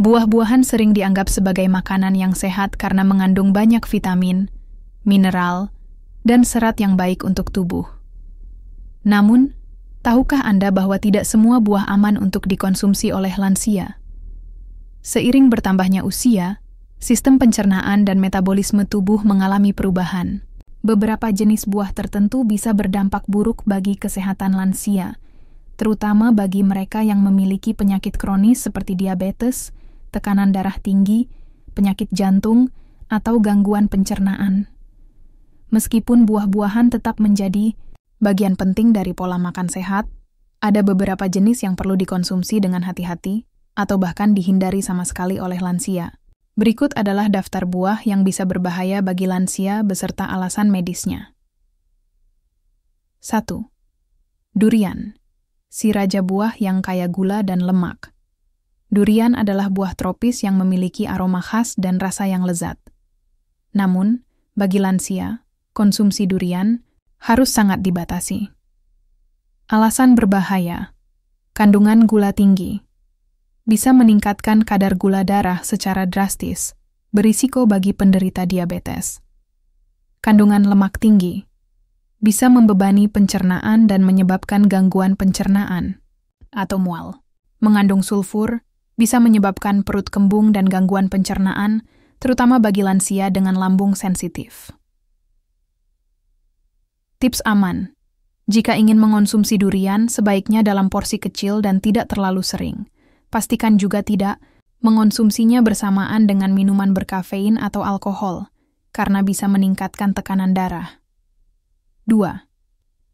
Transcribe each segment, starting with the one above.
Buah-buahan sering dianggap sebagai makanan yang sehat karena mengandung banyak vitamin, mineral, dan serat yang baik untuk tubuh. Namun, tahukah Anda bahwa tidak semua buah aman untuk dikonsumsi oleh lansia? Seiring bertambahnya usia, sistem pencernaan dan metabolisme tubuh mengalami perubahan. Beberapa jenis buah tertentu bisa berdampak buruk bagi kesehatan lansia, terutama bagi mereka yang memiliki penyakit kronis seperti diabetes, tekanan darah tinggi, penyakit jantung, atau gangguan pencernaan. Meskipun buah-buahan tetap menjadi bagian penting dari pola makan sehat, ada beberapa jenis yang perlu dikonsumsi dengan hati-hati atau bahkan dihindari sama sekali oleh lansia. Berikut adalah daftar buah yang bisa berbahaya bagi lansia beserta alasan medisnya. 1. Durian, si raja buah yang kaya gula dan lemak. Durian adalah buah tropis yang memiliki aroma khas dan rasa yang lezat. Namun, bagi lansia, konsumsi durian harus sangat dibatasi. Alasan berbahaya, kandungan gula tinggi, bisa meningkatkan kadar gula darah secara drastis, berisiko bagi penderita diabetes. Kandungan lemak tinggi, bisa membebani pencernaan dan menyebabkan gangguan pencernaan, atau mual. Mengandung sulfur, bisa menyebabkan perut kembung dan gangguan pencernaan, terutama bagi lansia dengan lambung sensitif. Tips aman. Jika ingin mengonsumsi durian, sebaiknya dalam porsi kecil dan tidak terlalu sering. Pastikan juga tidak mengonsumsinya bersamaan dengan minuman berkafein atau alkohol, karena bisa meningkatkan tekanan darah. 2.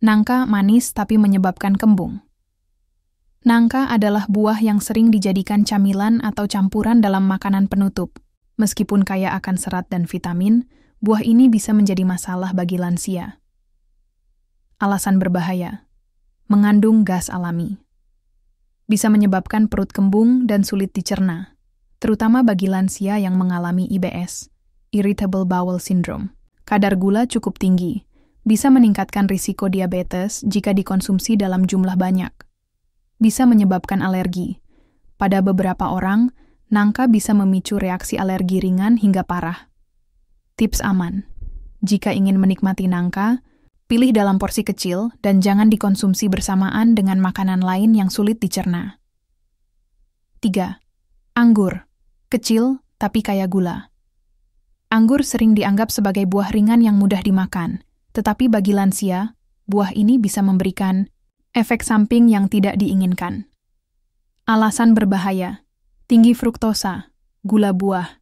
Nangka manis tapi menyebabkan kembung. Nangka adalah buah yang sering dijadikan camilan atau campuran dalam makanan penutup. Meskipun kaya akan serat dan vitamin, buah ini bisa menjadi masalah bagi lansia. Alasan berbahaya. Mengandung gas alami. Bisa menyebabkan perut kembung dan sulit dicerna, terutama bagi lansia yang mengalami IBS, Irritable Bowel Syndrome. Kadar gula cukup tinggi, bisa meningkatkan risiko diabetes jika dikonsumsi dalam jumlah banyak. Bisa menyebabkan alergi. Pada beberapa orang, nangka bisa memicu reaksi alergi ringan hingga parah. Tips aman. Jika ingin menikmati nangka, pilih dalam porsi kecil dan jangan dikonsumsi bersamaan dengan makanan lain yang sulit dicerna. 3. Anggur. Kecil tapi kaya gula. Anggur sering dianggap sebagai buah ringan yang mudah dimakan, tetapi bagi lansia, buah ini bisa memberikan efek samping yang tidak diinginkan. Alasan berbahaya. Tinggi fruktosa, gula buah,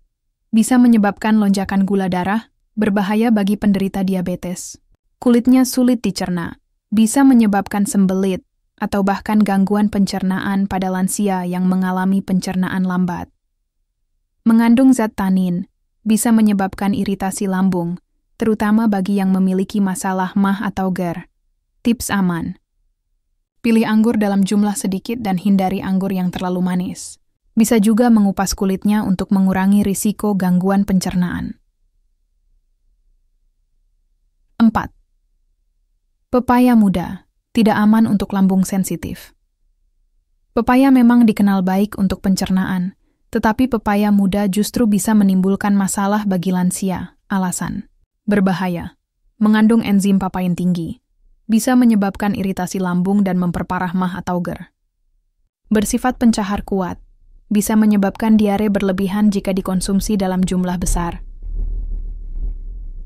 bisa menyebabkan lonjakan gula darah, berbahaya bagi penderita diabetes. Kulitnya sulit dicerna, bisa menyebabkan sembelit, atau bahkan gangguan pencernaan pada lansia yang mengalami pencernaan lambat. Mengandung zat tanin, bisa menyebabkan iritasi lambung, terutama bagi yang memiliki masalah MAH atau GERD. Tips aman. Pilih anggur dalam jumlah sedikit dan hindari anggur yang terlalu manis. Bisa juga mengupas kulitnya untuk mengurangi risiko gangguan pencernaan. 4. Pepaya muda, tidak aman untuk lambung sensitif. Pepaya memang dikenal baik untuk pencernaan, tetapi pepaya muda justru bisa menimbulkan masalah bagi lansia. Alasan. Berbahaya. Mengandung enzim papain tinggi. Bisa menyebabkan iritasi lambung dan memperparah MAH atau GERD. Bersifat pencahar kuat, bisa menyebabkan diare berlebihan jika dikonsumsi dalam jumlah besar.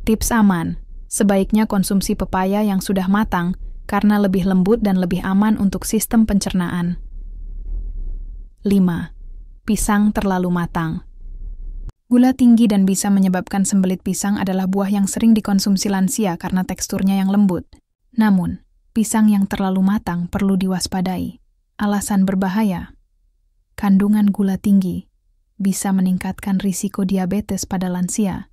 Tips aman, sebaiknya konsumsi pepaya yang sudah matang karena lebih lembut dan lebih aman untuk sistem pencernaan. 5. Pisang terlalu matang. Gula tinggi dan bisa menyebabkan sembelit pisang adalah buah yang sering dikonsumsi lansia karena teksturnya yang lembut. Namun, pisang yang terlalu matang perlu diwaspadai. Alasan berbahaya. Kandungan gula tinggi bisa meningkatkan risiko diabetes pada lansia.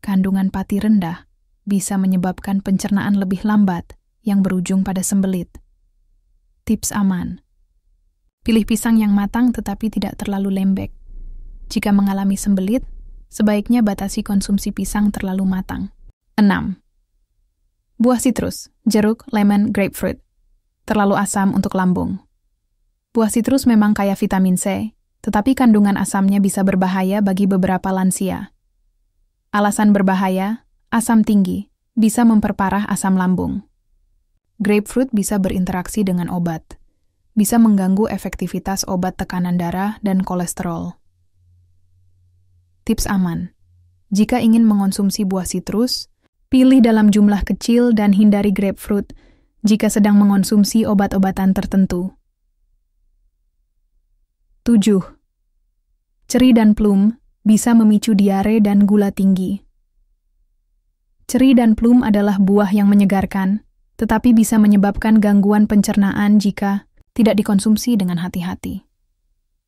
Kandungan pati rendah bisa menyebabkan pencernaan lebih lambat yang berujung pada sembelit. Tips aman. Pilih pisang yang matang tetapi tidak terlalu lembek. Jika mengalami sembelit, sebaiknya batasi konsumsi pisang terlalu matang. 6. Buah sitrus, jeruk, lemon, grapefruit. Terlalu asam untuk lambung. Buah sitrus memang kaya vitamin C, tetapi kandungan asamnya bisa berbahaya bagi beberapa lansia. Alasan berbahaya, asam tinggi, bisa memperparah asam lambung. Grapefruit bisa berinteraksi dengan obat, bisa mengganggu efektivitas obat tekanan darah dan kolesterol. Tips aman. Jika ingin mengonsumsi buah sitrus, pilih dalam jumlah kecil dan hindari grapefruit jika sedang mengonsumsi obat-obatan tertentu. 7. Ceri dan plum bisa memicu diare dan gula tinggi. Ceri dan plum adalah buah yang menyegarkan, tetapi bisa menyebabkan gangguan pencernaan jika tidak dikonsumsi dengan hati-hati.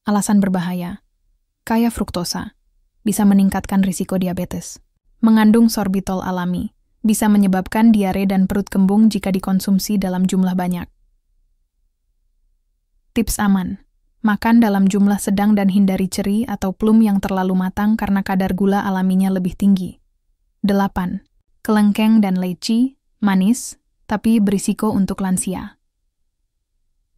Alasan berbahaya. Kaya fruktosa, bisa meningkatkan risiko diabetes. Mengandung sorbitol alami, bisa menyebabkan diare dan perut kembung jika dikonsumsi dalam jumlah banyak. Tips aman. Makan dalam jumlah sedang dan hindari ceri atau plum yang terlalu matang karena kadar gula alaminya lebih tinggi. 8. Kelengkeng dan leci, manis, tapi berisiko untuk lansia.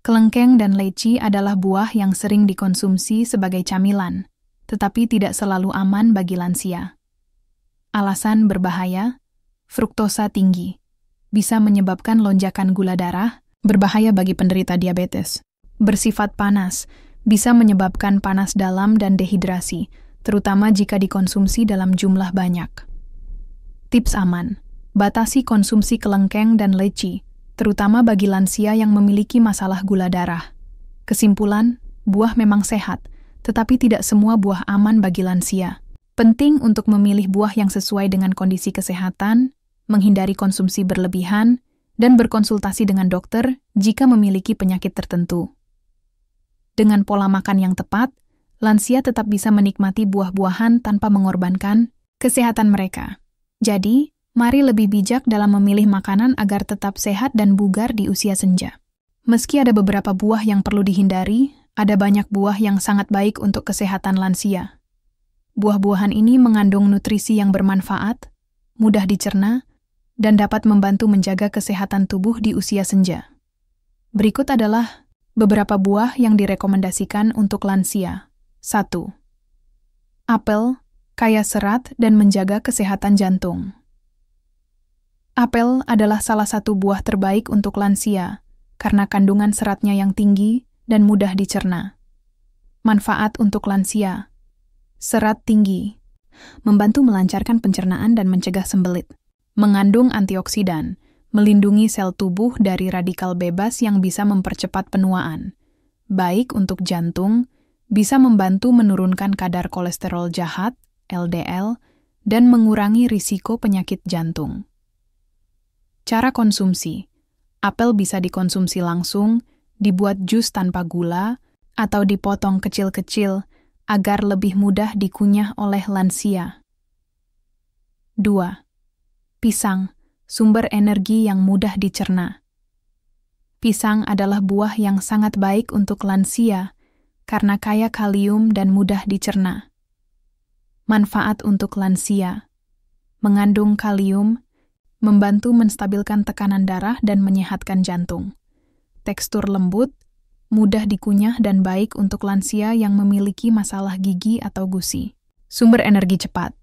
Kelengkeng dan leci adalah buah yang sering dikonsumsi sebagai camilan, tetapi tidak selalu aman bagi lansia. Alasan berbahaya, fruktosa tinggi, bisa menyebabkan lonjakan gula darah, berbahaya bagi penderita diabetes. Bersifat panas, bisa menyebabkan panas dalam dan dehidrasi, terutama jika dikonsumsi dalam jumlah banyak. Tips aman. Batasi konsumsi kelengkeng dan leci, terutama bagi lansia yang memiliki masalah gula darah. Kesimpulan, buah memang sehat, tetapi tidak semua buah aman bagi lansia. Penting untuk memilih buah yang sesuai dengan kondisi kesehatan, menghindari konsumsi berlebihan, dan berkonsultasi dengan dokter jika memiliki penyakit tertentu. Dengan pola makan yang tepat, lansia tetap bisa menikmati buah-buahan tanpa mengorbankan kesehatan mereka. Jadi, mari lebih bijak dalam memilih makanan agar tetap sehat dan bugar di usia senja. Meski ada beberapa buah yang perlu dihindari, ada banyak buah yang sangat baik untuk kesehatan lansia. Buah-buahan ini mengandung nutrisi yang bermanfaat, mudah dicerna, dan dapat membantu menjaga kesehatan tubuh di usia senja. Berikut adalah beberapa buah yang direkomendasikan untuk lansia. 1. Apel, kaya serat dan menjaga kesehatan jantung. Apel adalah salah satu buah terbaik untuk lansia karena kandungan seratnya yang tinggi dan mudah dicerna. Manfaat untuk lansia. Serat tinggi, membantu melancarkan pencernaan dan mencegah sembelit. Mengandung antioksidan, melindungi sel tubuh dari radikal bebas yang bisa mempercepat penuaan. Baik untuk jantung, bisa membantu menurunkan kadar kolesterol jahat, LDL, dan mengurangi risiko penyakit jantung. Cara konsumsi. Apel bisa dikonsumsi langsung, dibuat jus tanpa gula, atau dipotong kecil-kecil agar lebih mudah dikunyah oleh lansia. 2. Pisang, sumber energi yang mudah dicerna. Pisang adalah buah yang sangat baik untuk lansia karena kaya kalium dan mudah dicerna. Manfaat untuk lansia. Mengandung kalium, membantu menstabilkan tekanan darah dan menyehatkan jantung. Tekstur lembut, mudah dikunyah dan baik untuk lansia yang memiliki masalah gigi atau gusi. Sumber energi cepat.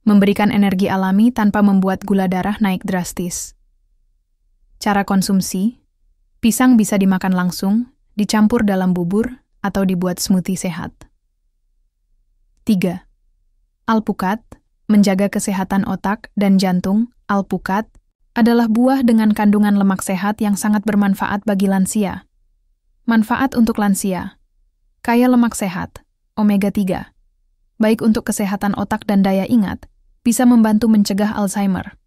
Memberikan energi alami tanpa membuat gula darah naik drastis. Cara konsumsi. Pisang bisa dimakan langsung, dicampur dalam bubur, atau dibuat smoothie sehat. 3. Alpukat, menjaga kesehatan otak dan jantung. Alpukat adalah buah dengan kandungan lemak sehat yang sangat bermanfaat bagi lansia. Manfaat untuk lansia. Kaya lemak sehat, omega 3. Baik untuk kesehatan otak dan daya ingat, bisa membantu mencegah Alzheimer.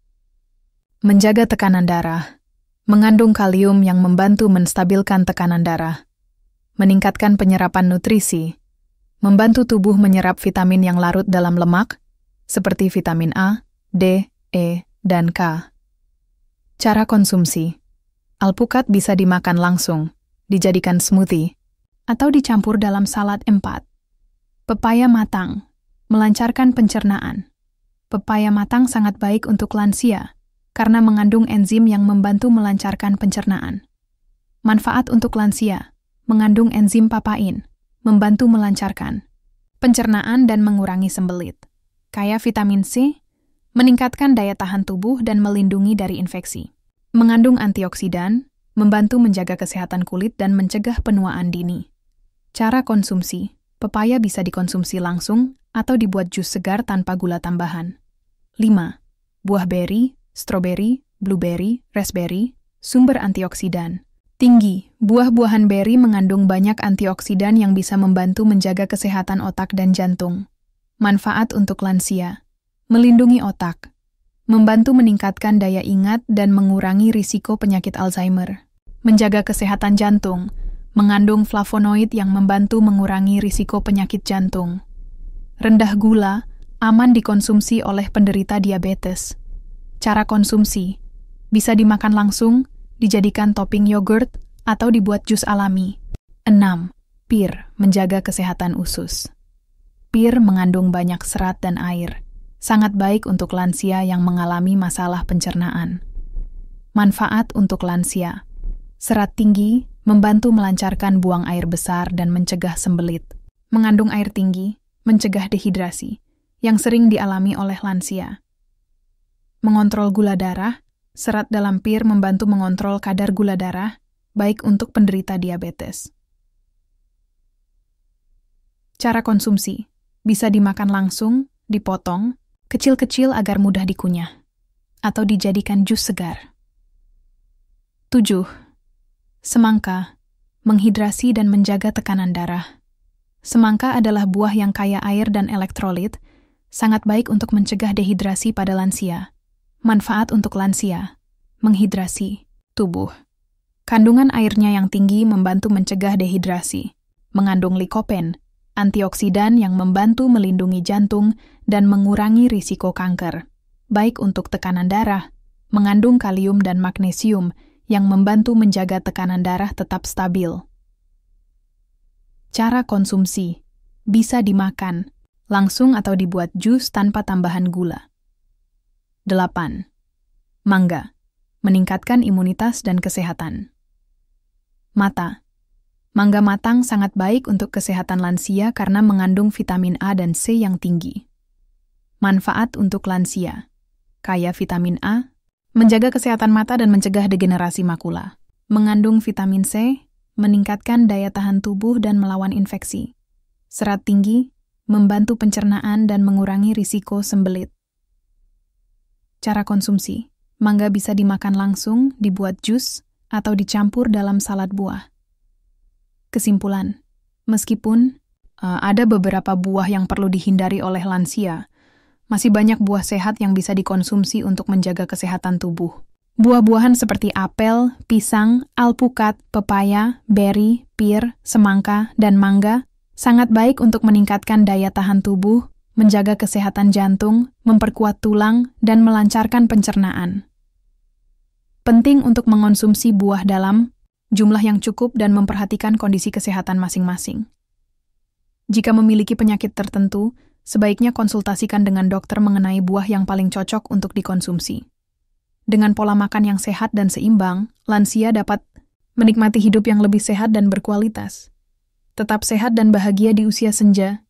Menjaga tekanan darah. Mengandung kalium yang membantu menstabilkan tekanan darah. Meningkatkan penyerapan nutrisi. Membantu tubuh menyerap vitamin yang larut dalam lemak, seperti vitamin A, D, E, dan K. Cara konsumsi. Alpukat bisa dimakan langsung, dijadikan smoothie, atau dicampur dalam salad 4. Pepaya matang, melancarkan pencernaan. Pepaya matang sangat baik untuk lansia, karena mengandung enzim yang membantu melancarkan pencernaan. Manfaat untuk lansia, mengandung enzim papain, membantu melancarkan pencernaan dan mengurangi sembelit. Kaya vitamin C, meningkatkan daya tahan tubuh dan melindungi dari infeksi. Mengandung antioksidan, membantu menjaga kesehatan kulit dan mencegah penuaan dini. Cara konsumsi, pepaya bisa dikonsumsi langsung atau dibuat jus segar tanpa gula tambahan. 5. Buah beri, stroberi, blueberry, raspberry, sumber antioksidan tinggi. Buah-buahan beri mengandung banyak antioksidan yang bisa membantu menjaga kesehatan otak dan jantung. Manfaat untuk lansia. Melindungi otak. Membantu meningkatkan daya ingat dan mengurangi risiko penyakit Alzheimer. Menjaga kesehatan jantung. Mengandung flavonoid yang membantu mengurangi risiko penyakit jantung. Rendah gula, aman dikonsumsi oleh penderita diabetes. Cara konsumsi. Bisa dimakan langsung, dijadikan topping yogurt, atau dibuat jus alami. 6. Pir, menjaga kesehatan usus. Pir mengandung banyak serat dan air, sangat baik untuk lansia yang mengalami masalah pencernaan. Manfaat untuk lansia. Serat tinggi, membantu melancarkan buang air besar dan mencegah sembelit. Mengandung air tinggi, mencegah dehidrasi, yang sering dialami oleh lansia. Mengontrol gula darah. Serat dalam pir membantu mengontrol kadar gula darah, baik untuk penderita diabetes. Cara konsumsi. Bisa dimakan langsung, dipotong, kecil-kecil agar mudah dikunyah, atau dijadikan jus segar. 7. Semangka. Menghidrasi dan menjaga tekanan darah. Semangka adalah buah yang kaya air dan elektrolit, sangat baik untuk mencegah dehidrasi pada lansia. Manfaat untuk lansia. Menghidrasi tubuh. Kandungan airnya yang tinggi membantu mencegah dehidrasi. Mengandung likopen, antioksidan yang membantu melindungi jantung dan mengurangi risiko kanker. Baik untuk tekanan darah. Mengandung kalium dan magnesium yang membantu menjaga tekanan darah tetap stabil. Cara konsumsi. Bisa dimakan langsung atau dibuat jus tanpa tambahan gula. 8. Mangga. Meningkatkan imunitas dan kesehatan. Mata. Mangga matang sangat baik untuk kesehatan lansia karena mengandung vitamin A dan C yang tinggi. Manfaat untuk lansia. Kaya vitamin A, menjaga kesehatan mata dan mencegah degenerasi makula. Mengandung vitamin C, meningkatkan daya tahan tubuh dan melawan infeksi. Serat tinggi, membantu pencernaan dan mengurangi risiko sembelit. Cara konsumsi. Mangga bisa dimakan langsung, dibuat jus, atau dicampur dalam salad buah. Kesimpulan. Meskipun ada beberapa buah yang perlu dihindari oleh lansia, masih banyak buah sehat yang bisa dikonsumsi untuk menjaga kesehatan tubuh. Buah-buahan seperti apel, pisang, alpukat, pepaya, beri, pir, semangka, dan mangga sangat baik untuk meningkatkan daya tahan tubuh, menjaga kesehatan jantung, memperkuat tulang, dan melancarkan pencernaan. Penting untuk mengonsumsi buah dalam jumlah yang cukup dan memperhatikan kondisi kesehatan masing-masing. Jika memiliki penyakit tertentu, sebaiknya konsultasikan dengan dokter mengenai buah yang paling cocok untuk dikonsumsi. Dengan pola makan yang sehat dan seimbang, lansia dapat menikmati hidup yang lebih sehat dan berkualitas. Tetap sehat dan bahagia di usia senja.